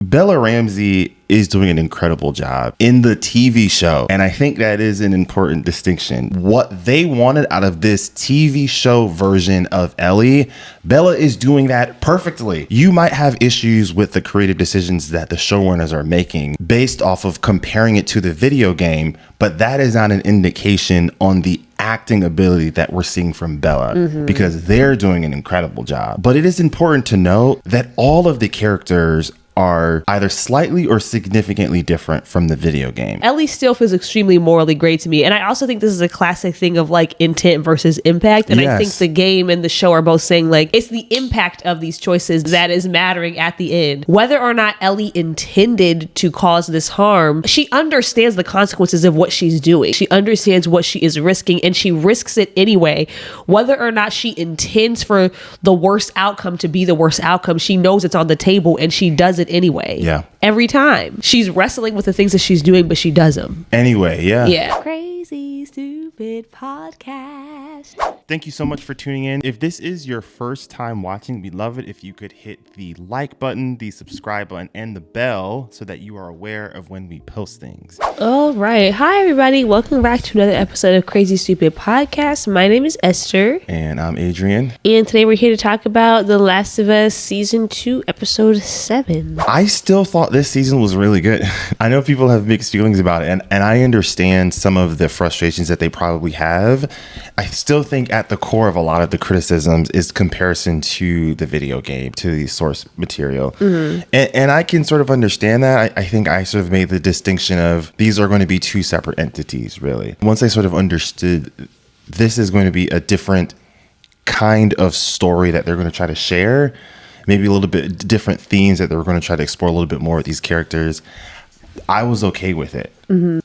Bella Ramsey is doing an incredible job in the TV show. And I think that is an important distinction. What they wanted out of this TV show version of Ellie, Bella is doing that perfectly. You might have issues with the creative decisions that the showrunners are making based off of comparing it to the video game, but that is not an indication on the acting ability that we're seeing from Bella, because they're doing an incredible job. But it is important to note that all of the characters are either slightly or significantly different from the video game. Ellie still feels extremely morally great to me. And I also think this is a classic thing of like intent versus impact. And I think the game and the show are both saying like it's the impact of these choices that is mattering at the end. Whether or not Ellie intended to cause this harm, she understands the consequences of what she's doing. She understands what she is risking and she risks it anyway. Whether or not she intends for the worst outcome to be the worst outcome, she knows it's on the table and she does it anyway. Yeah. Every time. She's wrestling with the things that she's doing, but she does them. Anyway, yeah. Yeah. Crazy Stupid Podcast. Thank you so much for tuning in. If this is your first time watching, we'd love it if you could hit the like button, the subscribe button, and the bell so that you are aware of when we post things. All right. Hi, everybody. Welcome back to another episode of Crazy Stupid Podcast. My name is Esther. And I'm Adrian. And today we're here to talk about The Last of Us Season 2, Episode 7. I still thought this season was really good. I know people have mixed feelings about it, and I understand some of the frustrations that they probably have. I still think at the core of a lot of the criticisms is comparison to the video game, to the source material. And I can sort of understand that. I think I sort of made the distinction of these are going to be two separate entities, really. Once I sort of understood this is going to be a different kind of story that they're going to try to share, maybe a little bit different themes that they're going to try to explore a little bit more with these characters, I was okay with it.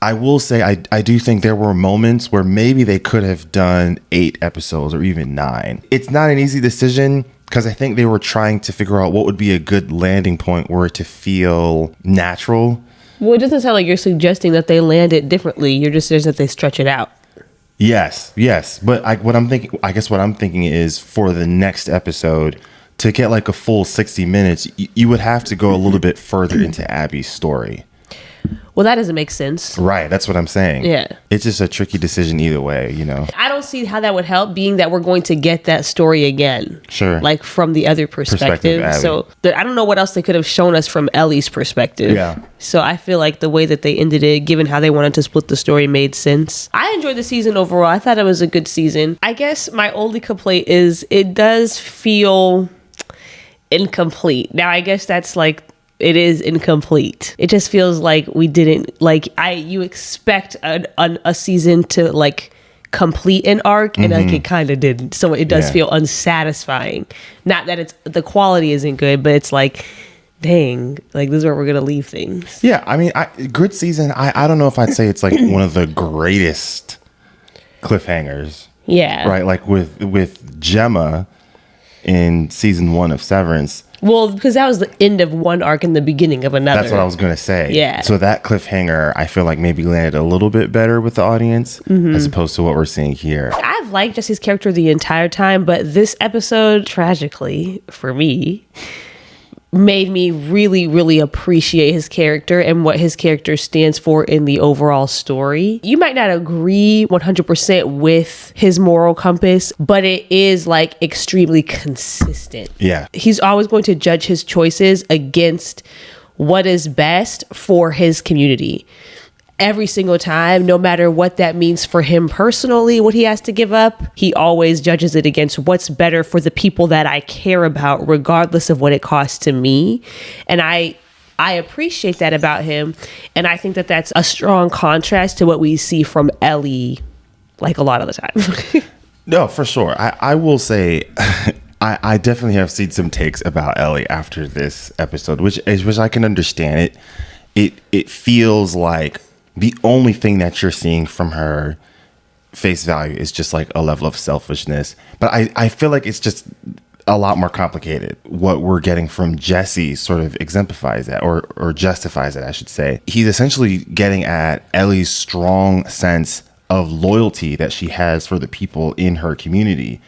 I will say I do think there were moments where maybe they could have done 8 episodes or even 9. It's not an easy decision because I think they were trying to figure out what would be a good landing point where it to feel natural. Well, it doesn't sound like you're suggesting that they land it differently. You're just saying that they stretch it out. Yes. But I guess what I'm thinking is for the next episode, to get like a full 60 minutes, you would have to go a little bit further into Abby's story. Well, that doesn't make sense. Right. That's what I'm saying. Yeah. It's just a tricky decision either way, you know. I don't see how that would help, being that we're going to get that story again. Sure. Like from the other perspective. So I don't know what else they could have shown us from Ellie's perspective. Yeah. So I feel like the way that they ended it, given how they wanted to split the story, made sense. I enjoyed the season overall. I thought it was a good season. I guess my only complaint is it does feel incomplete. Now, I guess that's like, it is incomplete. It just feels like we didn't you expect a season to like complete an arc, and like it kind of didn't. So it does feel unsatisfying. Not that it's the quality isn't good, but it's like, dang, like this is where we're gonna leave things. Yeah, I mean, good season. I don't know if I'd say it's like one of the greatest cliffhangers. Yeah. Right, like with Gemma in season 1 of Severance. Well, because that was the end of one arc and the beginning of another. That's what I was going to say. Yeah. So that cliffhanger, I feel like maybe landed a little bit better with the audience as opposed to what we're seeing here. I've liked Jesse's character the entire time, but this episode, tragically for me, made me really, really appreciate his character and what his character stands for in the overall story. You might not agree 100% with his moral compass, but it is like extremely consistent. Yeah. He's always going to judge his choices against what is best for his community. Every single time, no matter what that means for him personally, what he has to give up, he always judges it against what's better for the people that I care about, regardless of what it costs to me. And I appreciate that about him. And I think that that's a strong contrast to what we see from Ellie, like a lot of the time. No, for sure. I will say, I definitely have seen some takes about Ellie after this episode, which I can understand. It feels like the only thing that you're seeing from her face value is just like a level of selfishness. But I feel like it's just a lot more complicated. What we're getting from Jessie sort of exemplifies that or justifies it, I should say. He's essentially getting at Ellie's strong sense of loyalty that she has for the people in her community.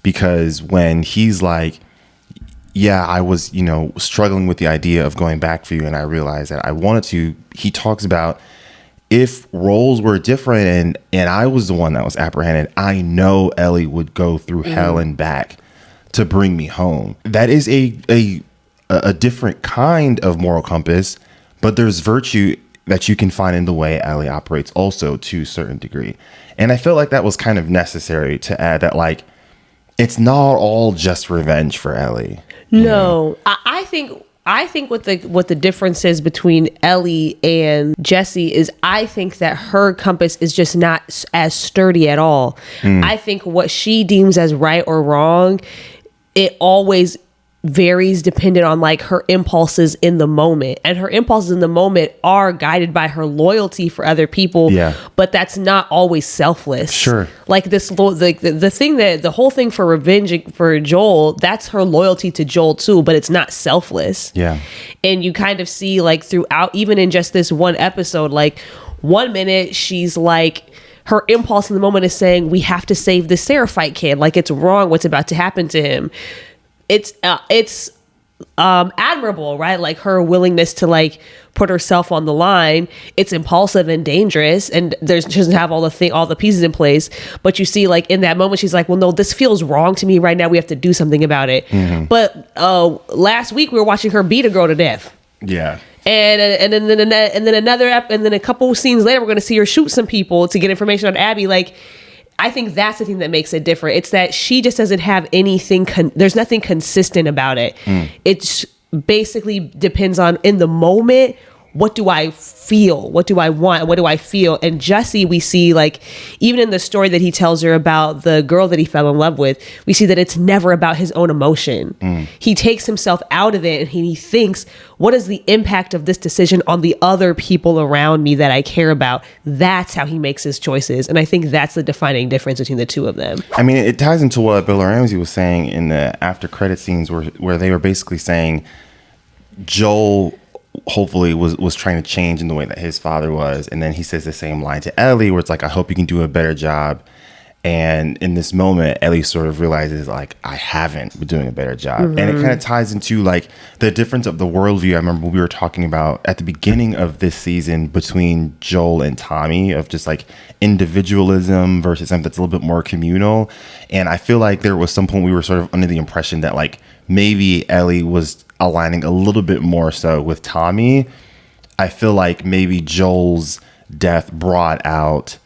Because when he's like, yeah, I was, struggling with the idea of going back for you, and I realized that I wanted to. He talks about if roles were different and I was the one that was apprehended, I know Ellie would go through hell and back to bring me home. That is a different kind of moral compass, but there's virtue that you can find in the way Ellie operates also to a certain degree. And I felt like that was kind of necessary to add that, like, it's not all just revenge for Ellie. No, I think what the difference is between Ellie and Jessie is I think that her compass is just not as sturdy at all. I think what she deems as right or wrong, it always varies dependent on like her impulses in the moment, and her impulses in the moment are guided by her loyalty for other people. But that's not always selfless. Sure. Like the thing that the whole thing for revenge for Joel, that's her loyalty to Joel too, but it's not selfless. And you kind of see like throughout, even in just this one episode, like 1 minute she's like, her impulse in the moment is saying, we have to save the Seraphite kid, like it's wrong what's about to happen to him. It's admirable, right? Like her willingness to like put herself on the line. It's impulsive and dangerous, and she doesn't have all the pieces in place. But you see, like in that moment, she's like, "Well, no, this feels wrong to me right now. We have to do something about it." But last week we were watching her beat a girl to death. And then a couple scenes later, we're going to see her shoot some people to get information on Abby. Like, I think that's the thing that makes it different. It's that she just doesn't have anything. There's nothing consistent about it. It's basically depends on in the moment. What do I feel? What do I want? What do I feel? And Jessie, we see like, even in the story that he tells her about the girl that he fell in love with, we see that it's never about his own emotion. He takes himself out of it and he thinks, what is the impact of this decision on the other people around me that I care about? That's how he makes his choices. And I think that's the defining difference between the two of them. I mean, it ties into what Bill Ramsey was saying in the after credit scenes where they were basically saying Joel hopefully was trying to change in the way that his father was, and then he says the same line to Ellie where it's like, I hope you can do a better job. And in this moment, Ellie sort of realizes like, I haven't been doing a better job. And it kind of ties into like the difference of the worldview. I remember we were talking about at the beginning of this season between Joel and Tommy of just like individualism versus something that's a little bit more communal. And I feel like there was some point we were sort of under the impression that like maybe Ellie was aligning a little bit more so with Tommy. I feel like maybe Joel's death brought out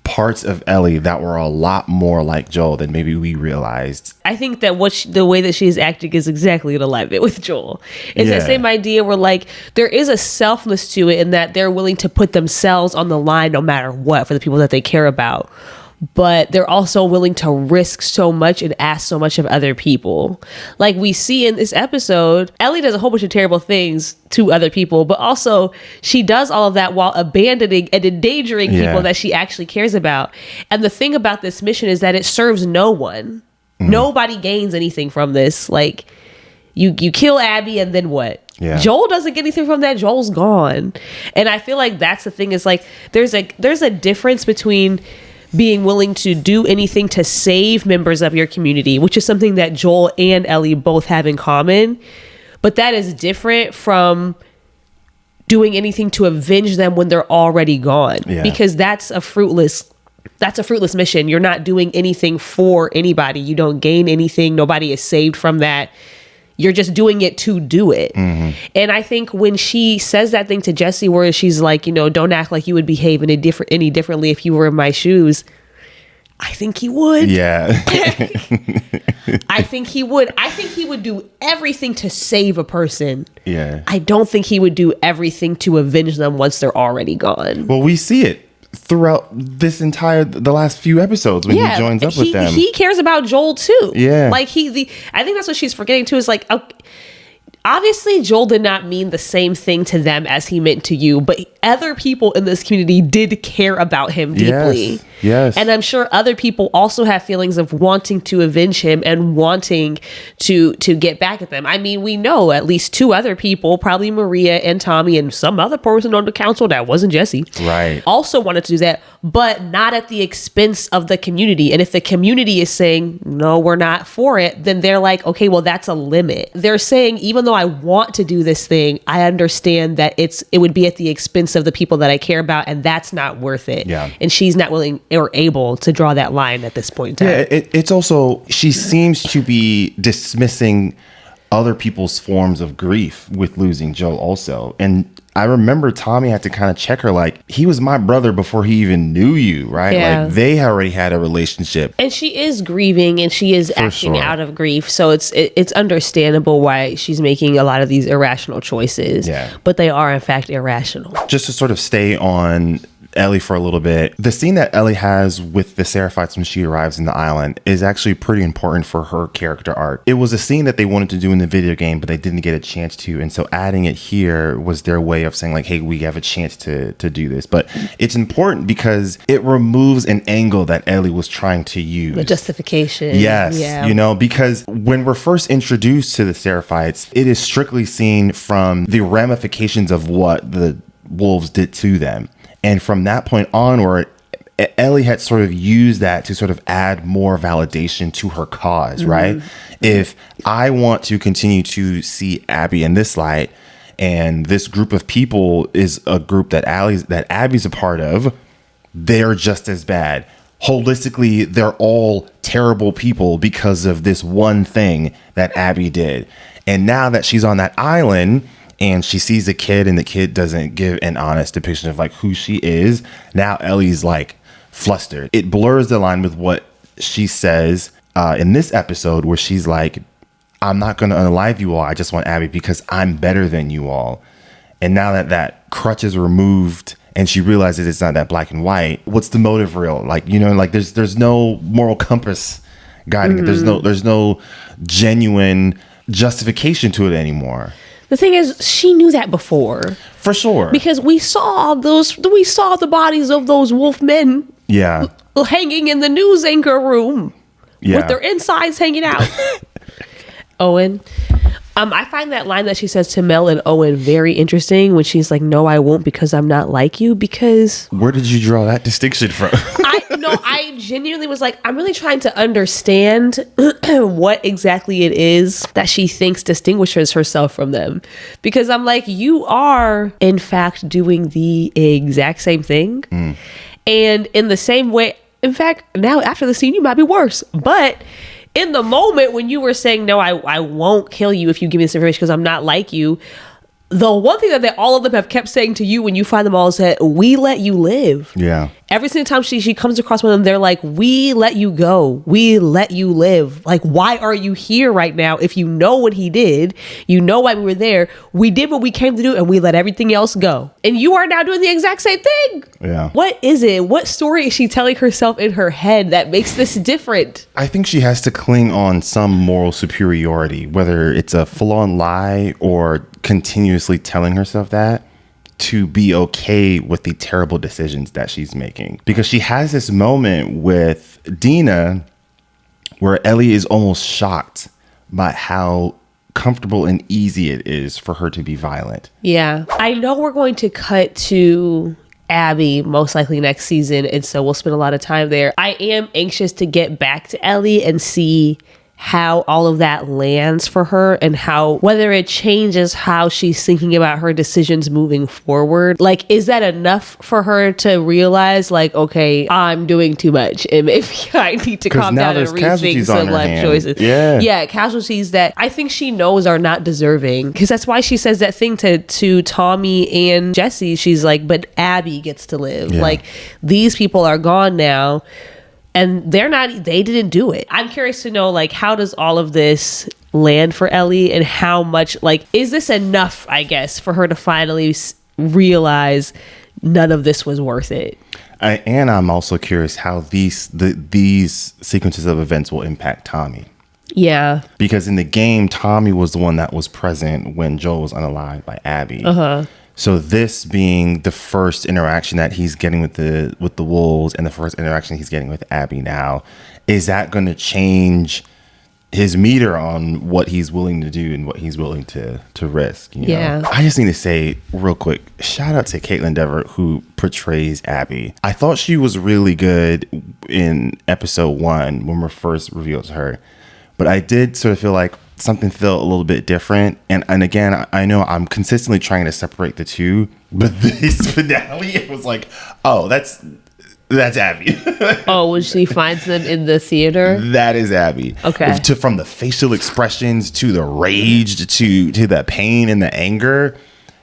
parts of Ellie that were a lot more like Joel than maybe we realized. I think that the way that she's acting is exactly in alignment with Joel. It's that same idea where like there is a selfless to it in that they're willing to put themselves on the line no matter what for the people that they care about. But they're also willing to risk so much and ask so much of other people. Like we see in this episode, Ellie does a whole bunch of terrible things to other people, but also she does all of that while abandoning and endangering people that she actually cares about. And the thing about this mission is that it serves no one. Nobody gains anything from this. Like you kill Abby and then what? Joel doesn't get anything from that. Joel's gone. And I feel like that's the thing is like there's a difference between being willing to do anything to save members of your community, which is something that Joel and Ellie both have in common. But that is different from doing anything to avenge them when they're already gone, because that's a fruitless mission. You're not doing anything for anybody. You don't gain anything. Nobody is saved from that. You're just doing it to do it. And I think when she says that thing to Jessie where she's like, don't act like you would behave any differently if you were in my shoes. I think he would. I think he would. I think he would do everything to save a person. I don't think he would do everything to avenge them once they're already gone. Well, we see it throughout the last few episodes when he joins up with them. He cares about Joel too. Like I think that's what she's forgetting too, is like, obviously Joel did not mean the same thing to them as he meant to you, but other people in this community did care about him deeply. Yes. And I'm sure other people also have feelings of wanting to avenge him and wanting to get back at them. I mean, we know at least 2 other people, probably Maria and Tommy and some other person on the council that wasn't Jessie, right, also wanted to do that, but not at the expense of the community. And if the community is saying, no, we're not for it, then they're like, okay, well, that's a limit. They're saying, even though I want to do this thing, I understand that it would be at the expense of the people that I care about, and that's not worth it. Yeah. And she's not willing or able to draw that line at this point in time. Yeah, it's also, she seems to be dismissing other people's forms of grief with losing Joel also. And I remember Tommy had to kind of check her, like, he was my brother before he even knew you, right? Yeah. Like, they already had a relationship. And she is grieving, and she is acting out of grief. So it's understandable why she's making a lot of these irrational choices. Yeah. But they are, in fact, irrational. Just to sort of stay on Ellie for a little bit, the scene that Ellie has with the Seraphites when she arrives in the island is actually pretty important for her character arc. It was a scene that they wanted to do in the video game, but they didn't get a chance to. And so adding it here was their way of saying, like, hey, we have a chance to do this. But it's important because it removes an angle that Ellie was trying to use. The justification. Yes. Yeah. You know, because when we're first introduced to the Seraphites, it is strictly seen from the ramifications of what the wolves did to them. And from that point onward, Ellie had sort of used that to sort of add more validation to her cause, right? If I want to continue to see Abby in this light, and this group of people is a group that Abby's a part of, they're just as bad. Holistically, they're all terrible people because of this one thing that Abby did. And now that she's on that island, and she sees a kid and the kid doesn't give an honest depiction of like who she is, now Ellie's like flustered. It blurs the line with what she says in this episode, where she's like, I'm not going to unalive you all. I just want Abby because I'm better than you all. And now that crutch is removed and she realizes it's not that black and white, what's the motive real? Like, you know, like there's no moral compass guiding it. There's no genuine justification to it anymore. The thing is, she knew that before. For sure. Because we saw the bodies of those wolf men hanging in the news anchor room with their insides hanging out. Owen. I find that line that she says to Mel and Owen very interesting when she's like, no, I won't because I'm not like you. Because where did you draw that distinction from? I genuinely was like, I'm really trying to understand what exactly it is that she thinks distinguishes herself from them. Because I'm like, you are in fact doing the exact same thing. And in the same way, in fact, now after the scene, you might be worse. But in the moment when you were saying, no, I won't kill you if you give me this information because I'm not like you, the one thing that all of them have kept saying to you when you find them all is that we let you live. Yeah. Every single time she comes across one of them, they're like, we let you go. We let you live. Like, why are you here right now? If you know what he did, you know why we were there. We did what we came to do and we let everything else go. And you are now doing the exact same thing. Yeah. What is it? What story is she telling herself in her head that makes this different? I think she has to cling on some moral superiority, whether it's a full-on lie or continuously telling herself that, to be okay with the terrible decisions that she's making. Because she has this moment with Dina where Ellie is almost shocked by how comfortable and easy it is for her to be violent. Yeah. I know we're going to cut to Abby most likely next season, and so we'll spend a lot of time there. I am anxious to get back to Ellie and see how all of that lands for her and how, whether it changes how she's thinking about her decisions moving forward. Like, is that enough for her to realize, like, okay, I'm doing too much and maybe I need to calm down and rethink some life choices. Yeah, casualties that I think she knows are not deserving. Because that's why she says that thing to Tommy and Jessie. She's like, but Abby gets to live. Yeah. Like, these people are gone now. And they didn't do it. I'm curious to know, like, how does all of this land for Ellie and how much, like, is this enough, I guess, for her to finally realize none of this was worth it? And I'm also curious how these sequences of events will impact Tommy. Yeah. Because in the game, Tommy was the one that was present when Joel was unalived by Abby. So this being the first interaction that he's getting with the wolves and the first interaction he's getting with Abby now, is that going to change his meter on what he's willing to do and what he's willing to risk? You know? I just need to say real quick, shout out to Caitlin Dever, who portrays Abby. I thought she was really good in episode 1 when we're first revealed to her. But I did sort of feel like something felt a little bit different. And again, I know I'm consistently trying to separate the two, but this finale, it was like, oh, that's Abby. Oh, when she finds them in the theater? That is Abby. Okay. From the facial expressions to the rage to the pain and the anger,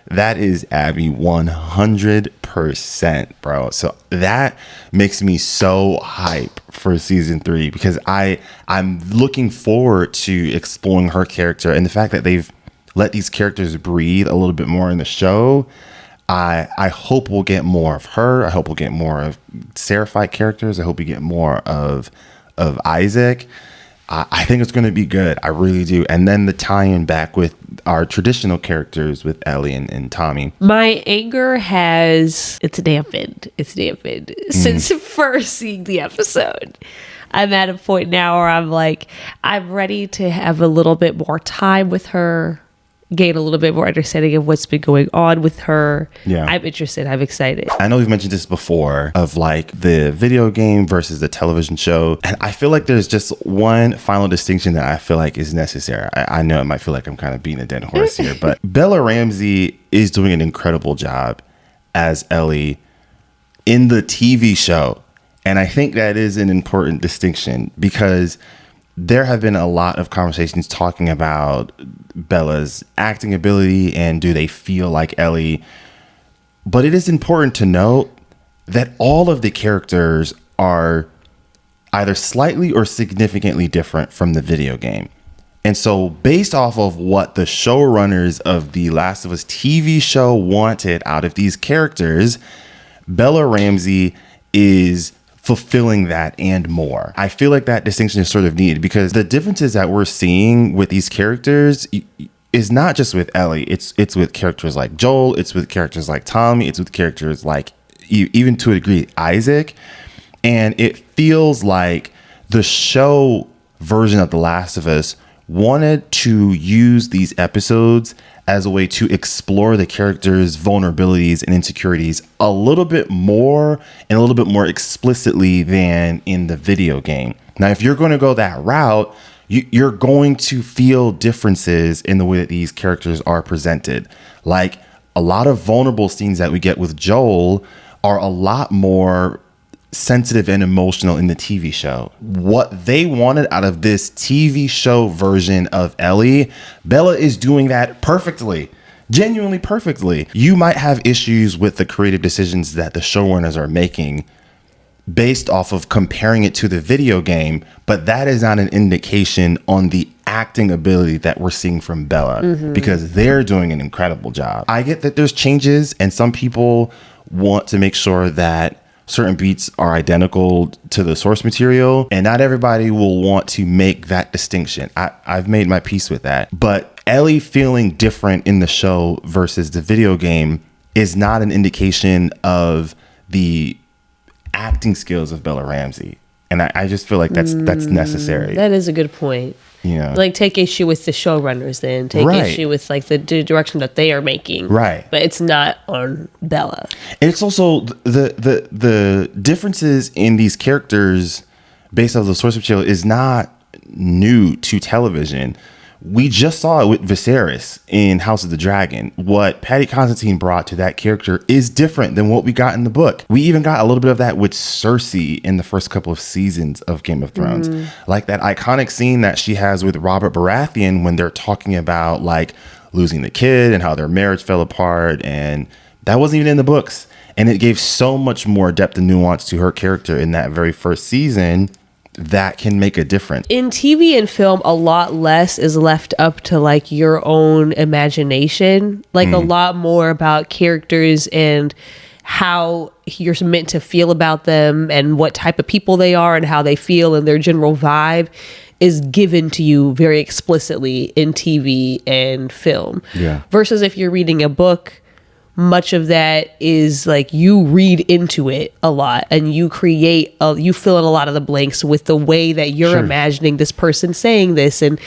that is Abby 100%, bro. So that makes me so hype for season 3 because I'm looking forward to exploring her character, and the fact that they've let these characters breathe a little bit more in the show. I hope we'll get more of her. I hope we'll get more of Seraphite characters. I hope we get more of Isaac. I think it's going to be good. I really do. And then the tie-in back with our traditional characters with Ellie and Tommy. My anger it's dampened. Since first seeing the episode. I'm at a point now where I'm like, I'm ready to have a little bit more time with her, gain a little bit more understanding of what's been going on with her. Yeah. I'm interested. I'm excited. I know we've mentioned this before of like the video game versus the television show. And I feel like there's just one final distinction that I feel like is necessary. I know it might feel like I'm kind of beating a dead horse here, but Bella Ramsey is doing an incredible job as Ellie in the TV show. And I think that is an important distinction because there have been a lot of conversations talking about Bella's acting ability and do they feel like Ellie. But it is important to note that all of the characters are either slightly or significantly different from the video game. And so based off of what the showrunners of the Last of Us TV show wanted out of these characters, Bella Ramsey is fulfilling that and more. I feel like that distinction is sort of needed because the differences that we're seeing with these characters is not just with Ellie. It's with characters like Joel. It's with characters like Tommy. It's with characters like, even to a degree, Isaac. And it feels like the show version of The Last of Us wanted to use these episodes as a way to explore the characters' vulnerabilities and insecurities a little bit more and a little bit more explicitly than in the video game. Now, if you're going to go that route, you're going to feel differences in the way that these characters are presented. Like a lot of vulnerable scenes that we get with Joel are a lot more sensitive and emotional in the TV show. What they wanted out of this TV show version of Ellie, Bella is doing that perfectly, genuinely perfectly. You might have issues with the creative decisions that the showrunners are making based off of comparing it to the video game, but that is not an indication on the acting ability that we're seeing from Bella because they're doing an incredible job. I get that there's changes and some people want to make sure that certain beats are identical to the source material, and not everybody will want to make that distinction. I've made my peace with that. But Ellie feeling different in the show versus the video game is not an indication of the acting skills of Bella Ramsey. And I just feel like that's necessary. That is a good point. Yeah. Like take issue with the showrunners then. Take issue with like the direction that they are making. Right. But it's not on Bella. And it's also the differences in these characters based off the source material is not new to television. We just saw it with Viserys in House of the Dragon. What Patty Constantine brought to that character is different than what we got in the book. We even got a little bit of that with Cersei in the first couple of seasons of Game of Thrones. Like that iconic scene that she has with Robert Baratheon when they're talking about like losing the kid and how their marriage fell apart. And that wasn't even in the books. And it gave so much more depth and nuance to her character in that very first season that can make a difference. In TV and film, a lot less is left up to like your own imagination. Like a lot more about characters and how you're meant to feel about them and what type of people they are and how they feel and their general vibe. is given to you very explicitly in TV and film. Yeah. Versus if you're reading a book, much of that is like you read into it a lot and you you fill in a lot of the blanks with the way that you're imagining this person saying this and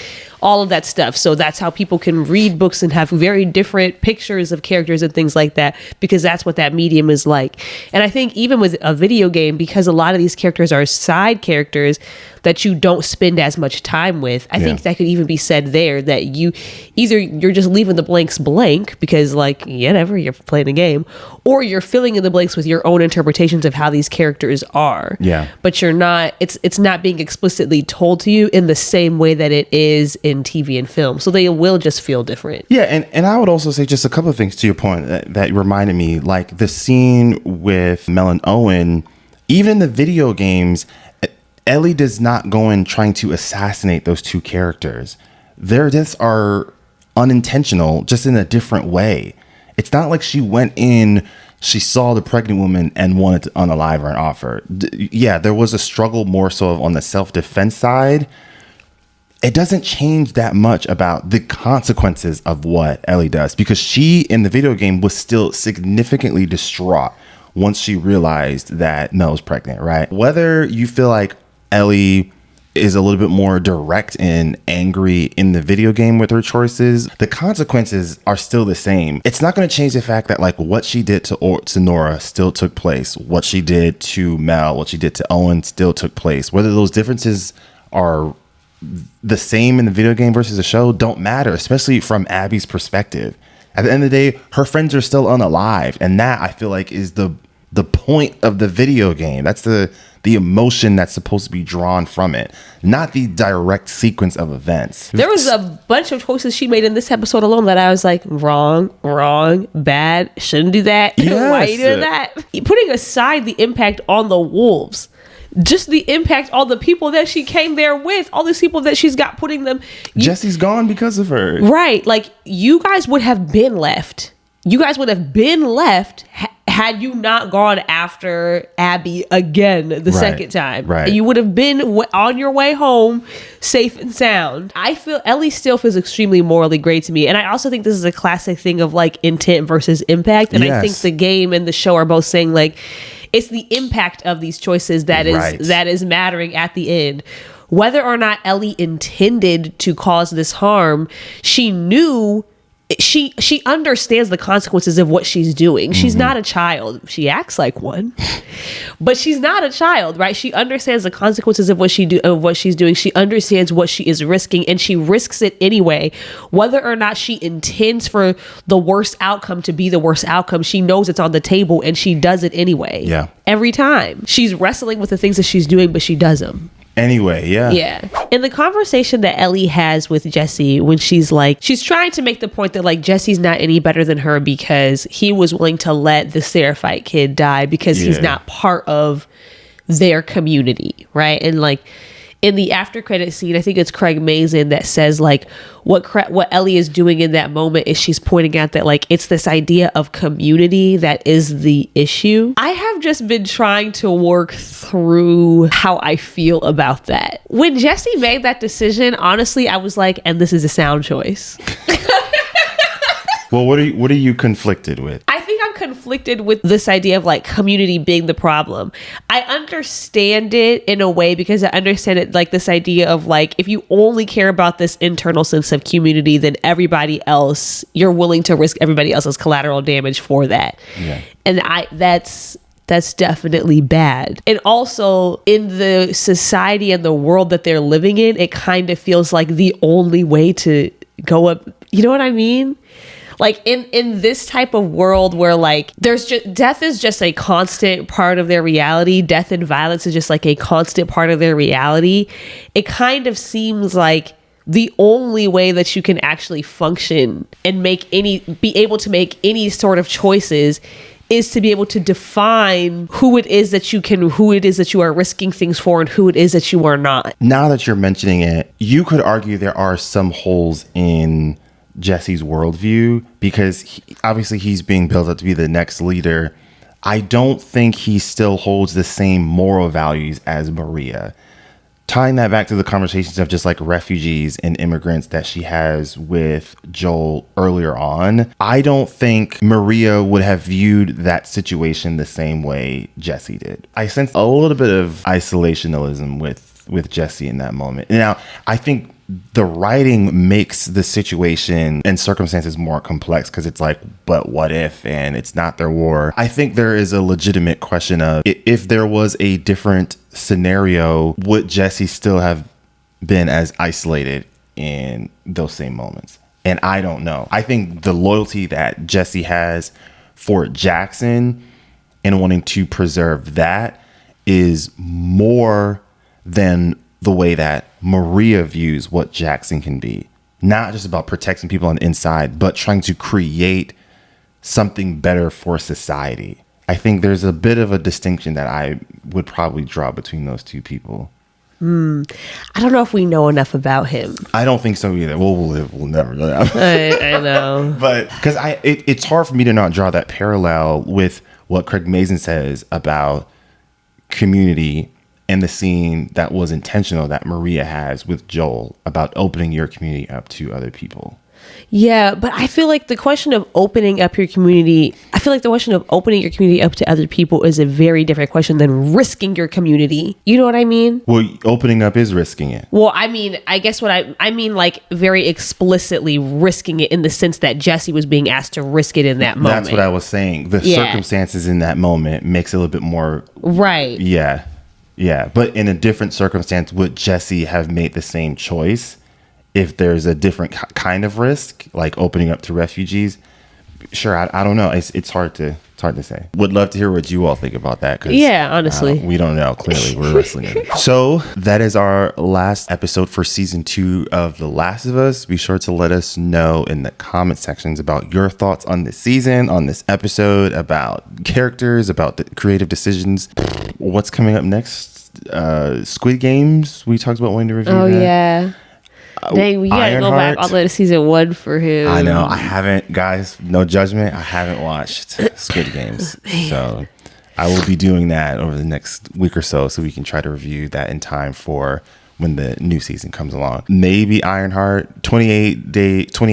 all of that stuff. So that's how people can read books and have very different pictures of characters and things like that, because that's what that medium is like. And I think even with a video game, because a lot of these characters are side characters that you don't spend as much time with, I think that could even be said there, that you're just leaving the blanks blank because like, whatever, you're playing a game, or you're filling in the blanks with your own interpretations of how these characters are. Yeah. But you're not, it's not being explicitly told to you in the same way that it is in TV and film. So they will just feel different. Yeah, and I would also say just a couple of things to your point that reminded me, like the scene with Mel and Owen, even in the video games, Ellie does not go in trying to assassinate those two characters. Their deaths are unintentional, just in a different way. It's not like she went in, she saw the pregnant woman and wanted to unalive her and off her. Yeah, there was a struggle more so on the self-defense side. It doesn't change that much about the consequences of what Ellie does, because she in the video game was still significantly distraught once she realized that Mel was pregnant, right? Whether you feel like Ellie is a little bit more direct and angry in the video game with her choices, the consequences are still the same. It's not going to change the fact that like what she did to Nora still took place. What she did to Mel, what she did to Owen still took place. Whether those differences are the same in the video game versus the show don't matter, especially from Abby's perspective. At the end of the day, her friends are still unalived, and that I feel like is the point of the video game. That's the emotion that's supposed to be drawn from it, not the direct sequence of events. There was a bunch of choices she made in this episode alone that I was like, wrong, bad, shouldn't do that. Yes. Why are you doing that? Putting aside the impact on the wolves, just the impact on the people that she came there with, all these people that she's got putting them. Jesse's gone because of her. Right. Like you guys would have been left. Had you not gone after Abby again the second time. Right. You would have been on your way home safe and sound. I feel Ellie still feels extremely morally great to me. And I also think this is a classic thing of like intent versus impact. And I think the game and the show are both saying like, it's the impact of these choices that is mattering at the end. Whether or not Ellie intended to cause this harm, she knew, she understands the consequences of what she's doing. She's not a child. She acts like one, but she's not a child, right? She understands the consequences of what she's doing. She understands what she is risking, and she risks it anyway. Whether or not she intends for the worst outcome to be the worst outcome, she knows it's on the table, and she does it anyway. Yeah. Every time. She's wrestling with the things that she's doing, but she does them. Anyway, yeah. In the conversation that Ellie has with Jessie, when she's trying to make the point that like Jesse's not any better than her because he was willing to let the Seraphite kid die because he's not part of their community, right? And like in the after credit scene, I think it's Craig Mazin that says like what Ellie is doing in that moment is she's pointing out that like it's this idea of community that is the issue. I have just been trying to work through how I feel about that. When Jessie made that decision, honestly, I was like, and this is a sound choice. Well, what are you conflicted with? I think I'm conflicted with this idea of like community being the problem. I understand it in a way because I understand it like this idea of like if you only care about this internal sense of community, then everybody else, you're willing to risk everybody else's collateral damage for that. Yeah. And that's definitely bad. And also in the society and the world that they're living in, it kind of feels like the only way to go up. You know what I mean? Like in this type of world where like there's just death is just a constant part of their reality. Death and violence is just like a constant part of their reality. It kind of seems like the only way that you can actually function and be able to make any sort of choices is to be able to define who it is that you are risking things for and who it is that you are not. Now that you're mentioning it, you could argue there are some holes in Jesse's worldview because obviously he's being built up to be the next leader. I don't think he still holds the same moral values as Maria. tying that back to the conversations of just like refugees and immigrants that she has with Joel earlier on, I don't think Maria would have viewed that situation the same way Jessie did. I sense a little bit of isolationism with Jessie in that moment. Now, I think the writing makes the situation and circumstances more complex because it's like, but what if? And it's not their war. I think there is a legitimate question of if there was a different scenario, would Jessie still have been as isolated in those same moments? And I don't know. I think the loyalty that Jessie has for Jackson and wanting to preserve that is more than the way that Maria views what Jackson can be. Not just about protecting people on the inside, but trying to create something better for society. I think there's a bit of a distinction that I would probably draw between those two people. I don't know if we know enough about him. I don't think so either. We'll never know. I know. But because it's hard for me to not draw that parallel with what Craig Mazin says about Community and the scene that was intentional that Maria has with Joel about opening your community up to other people. Yeah, but I feel like the question of opening up your community, up to other people is a very different question than risking your community. You know what I mean? Well, opening up is risking it. Well, I mean, I guess what I mean, like very explicitly risking it in the sense that Jessie was being asked to risk it in that moment. That's what I was saying. The circumstances in that moment makes it a little bit more. Right. Yeah. Yeah. But in a different circumstance, would Jessie have made the same choice? If there's a different kind of risk, like opening up to refugees, sure, I don't know. It's hard to say. Would love to hear what you all think about that. Cause, honestly. We don't know. Clearly, we're wrestling it. So that is our last episode for season 2 of The Last of Us. Be sure to let us know in the comment sections about your thoughts on this season, on this episode, about characters, about the creative decisions. What's coming up next? Squid Games. We talked about wanting to review that. Yeah. Dang, we gotta go back all the way to season 1 for him. I know. I haven't, guys, no judgment. I haven't watched Squid Games. So I will be doing that over the next week or so we can try to review that in time for when the new season comes along. Maybe Ironheart, 28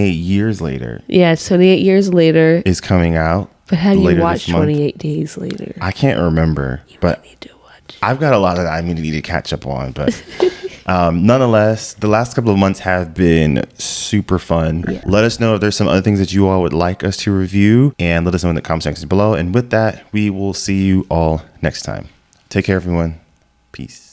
years later. Yeah, it's 28 years later. Is coming out. But how do you watch 28 days later? I can't remember. But need to watch. I've got a lot that I need to catch up on, but... nonetheless, the last couple of months have been super fun. Yeah. Let us know if there's some other things that you all would like us to review, and let us know in the comment sections below. And with that, we will see you all next time. Take care, everyone. Peace.